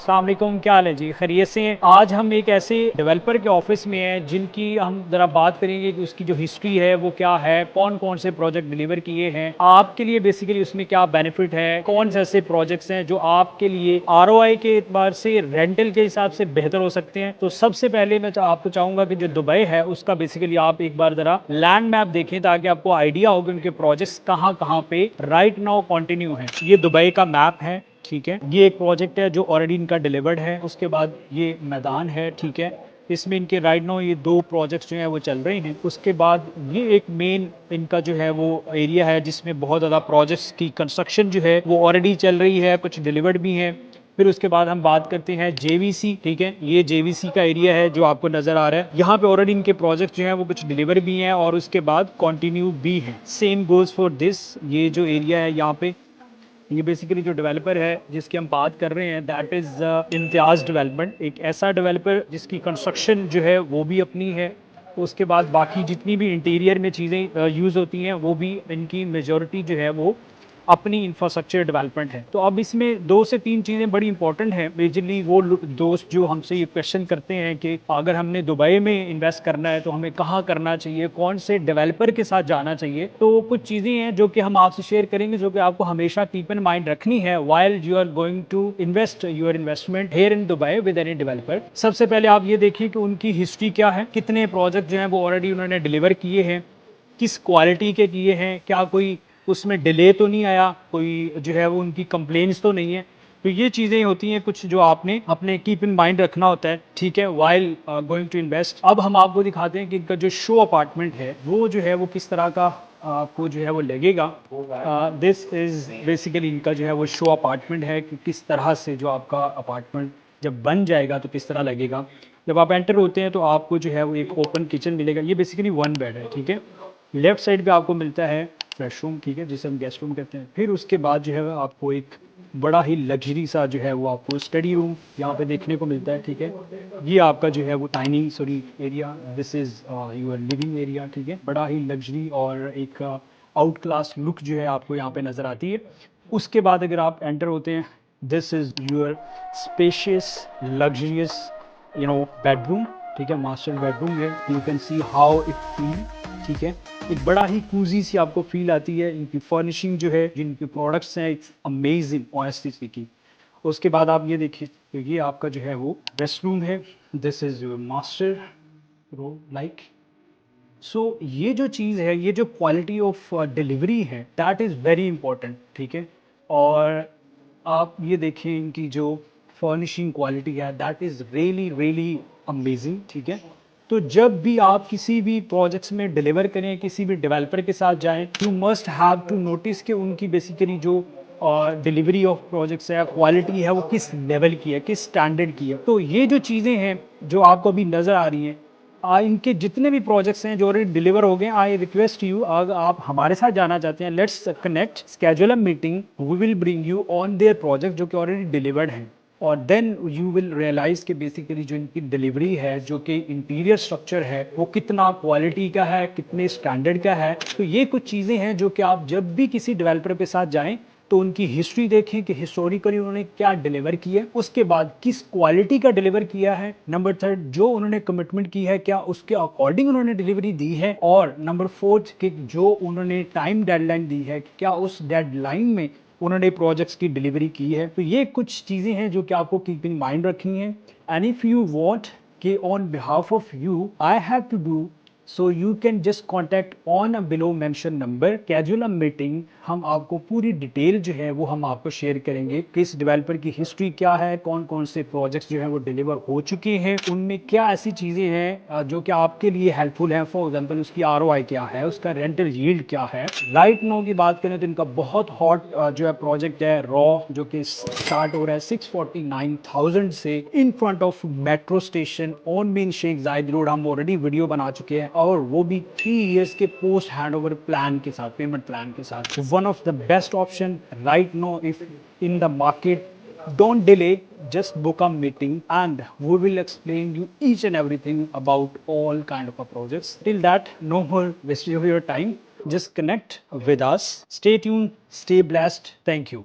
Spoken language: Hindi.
अस्सलाम वालेकुम, क्या हाल है जी? खैरियत से हैं? आज हम एक ऐसे डेवलपर के ऑफिस में हैं जिनकी हम ज़रा बात करेंगे कि उसकी जो हिस्ट्री है वो क्या है, कौन कौन से प्रोजेक्ट डिलीवर किए हैं, आपके लिए बेसिकली उसमें क्या बेनिफिट है, कौन से ऐसे प्रोजेक्ट्स हैं जो आपके लिए आरओआई के एतबार से, रेंटल के हिसाब से बेहतर हो सकते हैं। तो सबसे पहले मैं आपको चाहूँगा कि जो दुबई है उसका बेसिकली आप एक बार ज़रा लैंड मैप देखें ताकि आपको आइडिया हो कि उनके प्रोजेक्ट्स कहाँ कहाँ पे राइट नाउ कंटिन्यू हैं। ये दुबई का मैप है, ठीक है। ये एक प्रोजेक्ट है जो ऑलरेडी इनका डिलीवर्ड है। उसके बाद ये मैदान है, ठीक है। इसमें इनके राइट नाउ ये दो प्रोजेक्ट्स जो हैं वो चल रहे हैं। उसके बाद ये एक मेन इनका जो है वो एरिया है जिसमें बहुत ज़्यादा प्रोजेक्ट्स की कंस्ट्रक्शन जो है वो ऑलरेडी चल रही है, कुछ डिलीवर्ड भी हैं। फिर उसके बाद हम बात करते हैं जेवीसी, ठीक है। ये जेवीसी का एरिया है जो आपको नजर आ रहा है। यहाँ पे ऑलरेडी इनके प्रोजेक्ट जो हैं वो कुछ डिलीवर भी हैं और उसके बाद कंटिन्यू भी हैं। सेम गोज फॉर दिस, ये जो एरिया है यहाँ पे, ये बेसिकली जो डेवलपर है जिसकी हम बात कर रहे हैं दैट इज़ इम्तियाज़ डेवलपमेंट। एक ऐसा डेवलपर जिसकी कंस्ट्रक्शन जो है वो भी अपनी है। उसके बाद बाकी जितनी भी इंटीरियर में चीज़ें यूज़ होती हैं वो भी इनकी मेजॉरिटी जो है वो अपनी इंफ्रास्ट्रक्चर डेवलपमेंट है। तो अब इसमें दो से तीन चीज़ें बड़ी इंपॉर्टेंट हैं। मेजरली वो दोस्त जो हमसे ये क्वेश्चन करते हैं कि अगर हमने दुबई में इन्वेस्ट करना है तो हमें कहाँ करना चाहिए, कौन से डेवलपर के साथ जाना चाहिए। तो कुछ चीज़ें हैं जो कि हम आपसे शेयर करेंगे जो कि आपको हमेशा कीप इन माइंड रखनी है while you are going to invest your investment here in Dubai with any developer. सबसे पहले आप ये देखिए कि उनकी हिस्ट्री क्या है, कितने प्रोजेक्ट जो हैं वो ऑलरेडी उन्होंने डिलीवर किए हैं, किस क्वालिटी के किए हैं, क्या कोई उसमें डिले तो नहीं आया, कोई जो है वो उनकी कंप्लेंट्स तो नहीं है। तो ये चीज़ें होती हैं कुछ जो आपने अपने कीप इन माइंड रखना होता है, ठीक है, वाइल गोइंग टू इन्वेस्ट। अब हम आपको दिखाते हैं कि इनका जो शो अपार्टमेंट है वो जो है वो किस तरह का आपको जो है वो लगेगा। दिस इज़ बेसिकली इनका जो है वो शो अपार्टमेंट है कि किस तरह से जो आपका अपार्टमेंट जब बन जाएगा तो किस तरह लगेगा। जब आप एंटर होते हैं तो आपको जो है वो एक ओपन किचन मिलेगा। ये बेसिकली वन बेड है, ठीक है। लेफ्ट साइड पे आपको मिलता है फ्रेश रूम, ठीक है, जिसे हम गेस्ट रूम कहते हैं। फिर उसके बाद जो है आपको एक बड़ा ही लग्जरी सा जो है वो आपको स्टडी रूम यहाँ पे देखने को मिलता है, ठीक है। ये आपका जो है वो dining sorry area, this is your living area, ठीक है। बड़ा ही लग्जरी और एक आउट क्लास लुक जो है आपको यहाँ पे नज़र आती है। उसके बाद अगर आप एंटर होते हैं, this is your spacious luxurious bedroom, ठीक है, मास्टर बेडरूम है। You can see how it feel, ठीक है। एक बड़ा ही कूजी सी आपको फील आती है। इनकी फर्निशिंग जो है, जिनके प्रोडक्ट्स हैं, इट्स अमेजिंग ऑनेस्टली स्पीकिंग। उसके बाद आप ये देखिए तो ये आपका जो है वो रेस्ट रूम है। This is your master room like. So ये जो चीज़ है, ये जो क्वालिटी ऑफ डिलीवरी है दैट इज़ वेरी इंपॉर्टेंट, ठीक है। और आप ये देखें इनकी जो फर्निशिंग क्वालिटी है that is really really amazing, ठीक है। तो जब भी आप किसी भी प्रोजेक्ट्स में डिलीवर करें, किसी भी डेवलपर के साथ जाएं, you must have to notice कि उनकी बेसिकली जो डिलीवरी ऑफ प्रोजेक्ट्स है, क्वालिटी है, वो किस लेवल की है, किस स्टैंडर्ड की है। तो ये जो चीज़ें हैं जो आपको अभी नज़र आ रही हैं, इनके जितने भी प्रोजेक्ट्स हैं जो ऑलरेडी डिलीवर हो गए, आई रिक्वेस्ट यू, अगर आप हमारे साथ जाना चाहते हैं, let's connect, schedule a meeting, we will bring you on their project जो कि ऑलरेडी डिलीवर्ड हैं। और देन यू विल रियलाइज कि बेसिकली जो इनकी डिलीवरी है, जो कि इंटीरियर स्ट्रक्चर है, वो कितना क्वालिटी का है, कितने स्टैंडर्ड का है। तो ये कुछ चीज़ें हैं जो कि आप जब भी किसी डेवलपर के साथ जाएं तो उनकी हिस्ट्री देखें कि हिस्टोरिकली उन्होंने क्या डिलीवर किया है, उसके बाद किस क्वालिटी का डिलीवर किया है, नंबर थर्ड जो उन्होंने कमिटमेंट की है क्या उसके अकॉर्डिंग उन्होंने डिलीवरी दी है, और नंबर फोर्थ कि जो उन्होंने टाइम डेडलाइन दी है क्या उस डेडलाइन में उन्होंने प्रोजेक्ट्स की डिलीवरी की है। तो ये कुछ चीज़ें हैं जो कि आपको कीप इन माइंड रखनी है। एंड इफ़ यू वॉन्ट कि on behalf of you I have to do, so you can just contact on a below mention number, casual meeting. हम आपको पूरी डिटेल जो है वो हम आपको शेयर करेंगे, किस डेवलपर की हिस्ट्री क्या है, कौन कौन से प्रोजेक्ट्स जो है वो डिलीवर हो चुके हैं, उनमें क्या ऐसी चीज़ें हैं जो कि आपके लिए हेल्पफुल हैं। फॉर एग्जांपल उसकी आरओआई क्या है, उसका रेंटल यील्ड क्या है। राइट नाउ की बात करें तो इनका बहुत हॉट जो है प्रोजेक्ट है रॉ, जो कि स्टार्ट हो रहा है 649,000 से in front of metro station on main Sheikh Zayed road. हम ऑलरेडी वीडियो बना चुके हैं और वो भी 3 इयर्स के पोस्ट हैंड ओवर प्लान के साथ, पेमेंट प्लान के साथ। One of the best option right now if in the market. Don't delay, just book a meeting and we will explain you each and everything about all kind of projects. Till that, no more wasting of your time. Just connect with us. Stay tuned, stay blessed. Thank you.